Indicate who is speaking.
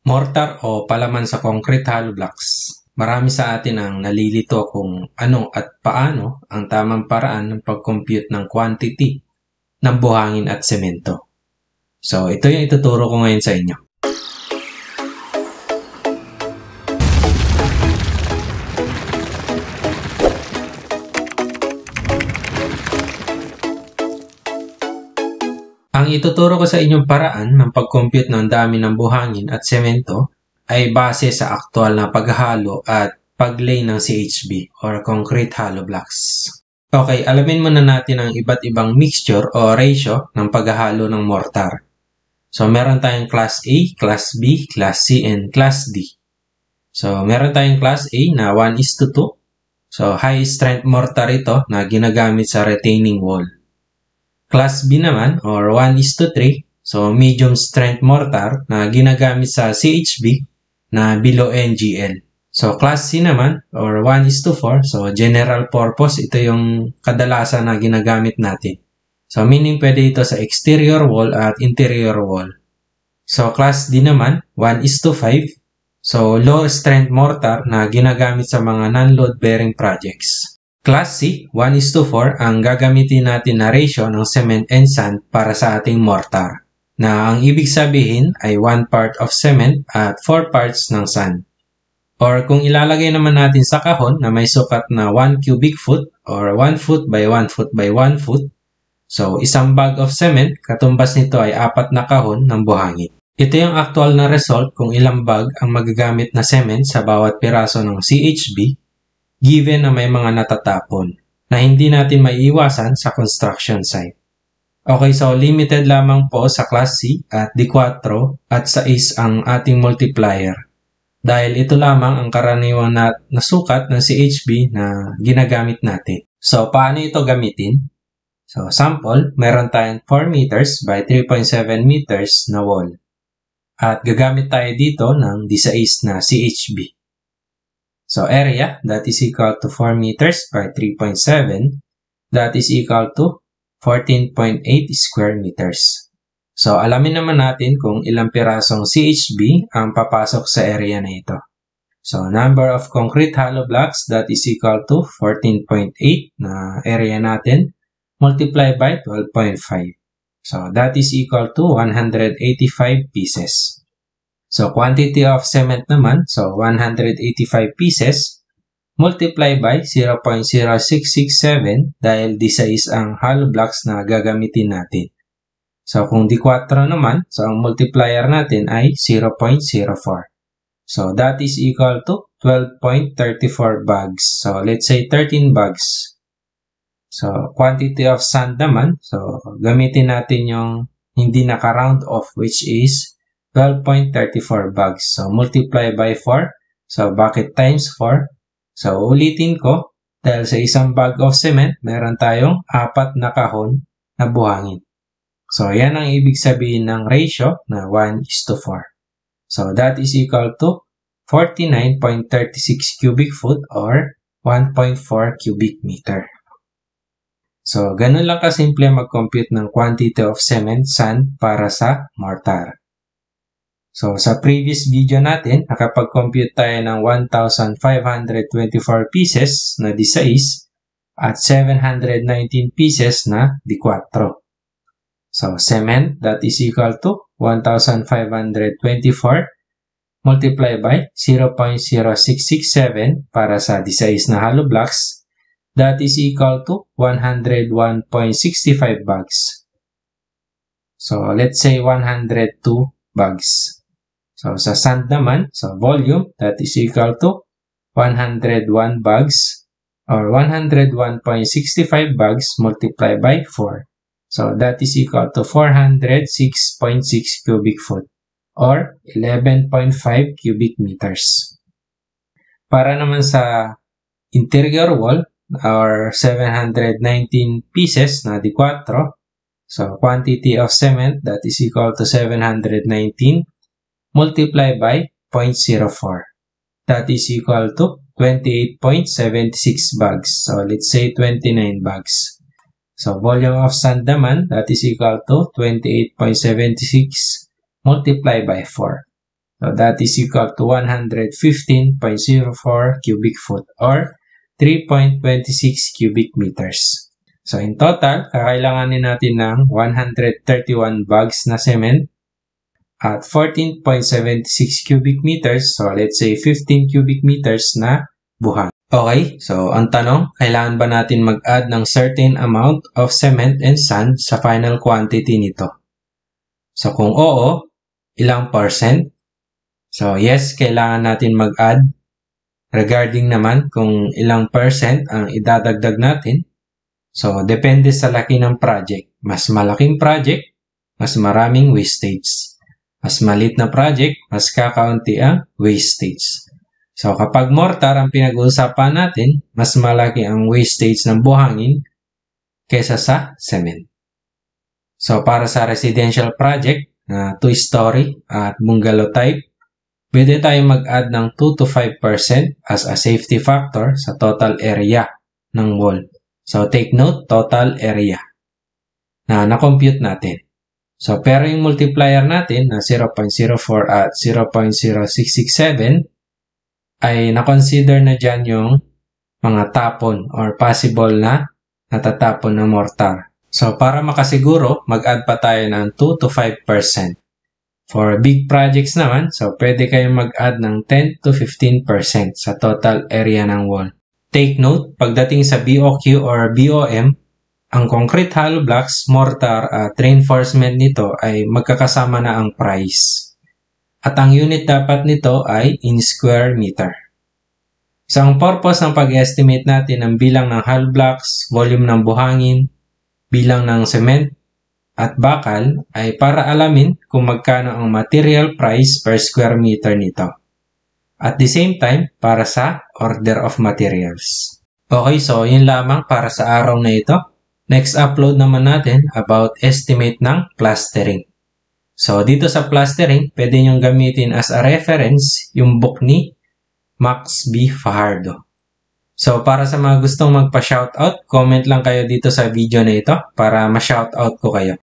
Speaker 1: Mortar o palaman sa concrete hollow blocks. Marami sa atin ang nalilito kung ano at paano ang tamang paraan ng pag-compute ng quantity ng buhangin at semento. So, ito yung ituturo ko ngayon sa inyo. Ang ituturo ko sa inyong paraan ng pag-compute ng dami ng buhangin at semento ay base sa aktual na paghahalo at pag-lay ng CHB or concrete hollow blocks. Okay, alamin muna natin ang iba't ibang mixture o ratio ng paghahalo ng mortar. So, meron tayong Class A, Class B, Class C, and Class D. So, meron tayong Class A na 1:2. So, high strength mortar ito na ginagamit sa retaining wall. Class B naman or 1:3. So, medium strength mortar na ginagamit sa CHB na below NGL. So, Class C naman or 1:4. So, general purpose. Ito yung kadalasan na ginagamit natin. So, meaning pwede ito sa exterior wall at interior wall. So, Class D naman 1:5. So, low strength mortar na ginagamit sa mga non-load bearing projects. Class C, 1:4 ang gagamitin natin na ratio ng cement and sand para sa ating mortar, na ang ibig sabihin ay 1 part of cement at 4 parts ng sand. Or kung ilalagay naman natin sa kahon na may sukat na 1 cubic foot or 1 foot by 1 foot by 1 foot, so isang bag of cement, katumbas nito ay 4 na kahon ng buhangin. Ito yung actual na result kung ilang bag ang magagamit na cement sa bawat piraso ng CHB given na may mga natatapon na hindi natin maiiwasan sa construction site. Okay, so limited lamang po sa Class C at D4 at 6 ang ating multiplier dahil ito lamang ang karaniwang na sukat ng CHB na ginagamit natin. So, paano ito gamitin? So, sample, meron tayong 4 meters by 3.7 meters na wall. At gagamit tayo dito ng 16 na CHB. So, area, that is equal to 4 meters by 3.7. That is equal to 14.8 square meters. So, alamin naman natin kung ilang pirasong CHB ang papasok sa area na ito. So, number of concrete hollow blocks, that is equal to 14.8 na area natin, multiplied by 12.5. So, that is equal to 185 pieces. So, quantity of cement naman, so 185 pieces, multiply by 0.0667 dahil D6 ang hollow blocks na gagamitin natin. So, kung D4 naman, so ang multiplier natin ay 0.04. So, that is equal to 12.34 bags. So, let's say 13 bags. So, quantity of sand naman, so gamitin natin yung hindi naka-round off which is 12.34 bags. So, multiply by 4. So, bakit times 4? So, ulitin ko, dahil sa isang bag of cement, meron tayong 4 na kahon na buhangin. So, yan ang ibig sabihin ng ratio na 1:4. So, that is equal to 49.36 cubic foot or 1.4 cubic meter. So, ganun lang kasimple mag-compute ng quantity of cement, sand para sa mortar. So, sa previous video natin, nakapag-compute tayo ng 1,524 pieces na D6 at 719 pieces na D4. So, cement, that is equal to 1,524 multiplied by 0.0667 para sa D6 na hollow blocks, that is equal to 101.65 bags. So, let's say 102 bags. So, sa sand naman, so volume, that is equal to 101 bags or 101.65 bags multiplied by 4. So, that is equal to 406.6 cubic foot or 11.5 cubic meters. Para naman sa interior wall, or 719 pieces na D4, so quantity of cement, that is equal to 719 multiplied by 0.04. That is equal to 28.76 bags. So, let's say 29 bags. So, volume of sand naman, that is equal to 28.76 multiplied by 4. So that is equal to 115.04 cubic foot or 3.26 cubic meters. So in total, kakailanganin natin ng 131 bags na cement at 14.76 cubic meters. So let's say 15 cubic meters na buhangin. Okay, so ang tanong, kailangan ba natin mag-add ng certain amount of cement and sand sa final quantity nito? So kung oo, ilang percent? So yes, kailangan natin mag-add. Regarding naman kung ilang percent ang idadagdag natin, so depende sa laki ng project. Mas malaking project, mas maraming wastage. Mas maliit na project, mas kakaunti ang wastage. So kapag mortar ang pinag-uusapan natin, mas malaki ang wastage ng buhangin kaysa sa cement. So para sa residential project na 2-story at bungalow type, pwede tayong mag-add ng 2 to 5% as a safety factor sa total area ng wall. So take note, total area na na-compute natin. So pero yung multiplier natin na 0.04 at 0.0667 ay na-consider na dyan yung mga tapon or possible na natatapon na mortar. So para makasiguro, mag-add pa tayo ng 2 to 5%. For big projects naman, so pwede kayong mag-add ng 10 to 15% sa total area ng wall. Take note, pagdating sa BOQ or BOM, ang concrete hollow blocks, mortar at reinforcement nito ay magkakasama na ang price. At ang unit dapat nito ay in square meter. So ang purpose ng pag-estimate natin ng bilang ng hollow blocks, volume ng buhangin, bilang ng cement, at bakal ay para alamin kung magkano ang material price per square meter nito. At the same time, para sa order of materials. Okay, so yun lamang para sa araw na ito. Next upload naman natin about estimate ng plastering. So dito sa plastering, pwede nyong gamitin as a reference yung book ni Max B. Fajardo. So para sa mga gustong magpa-shoutout, comment lang kayo dito sa video na ito para ma-shoutout ko kayo.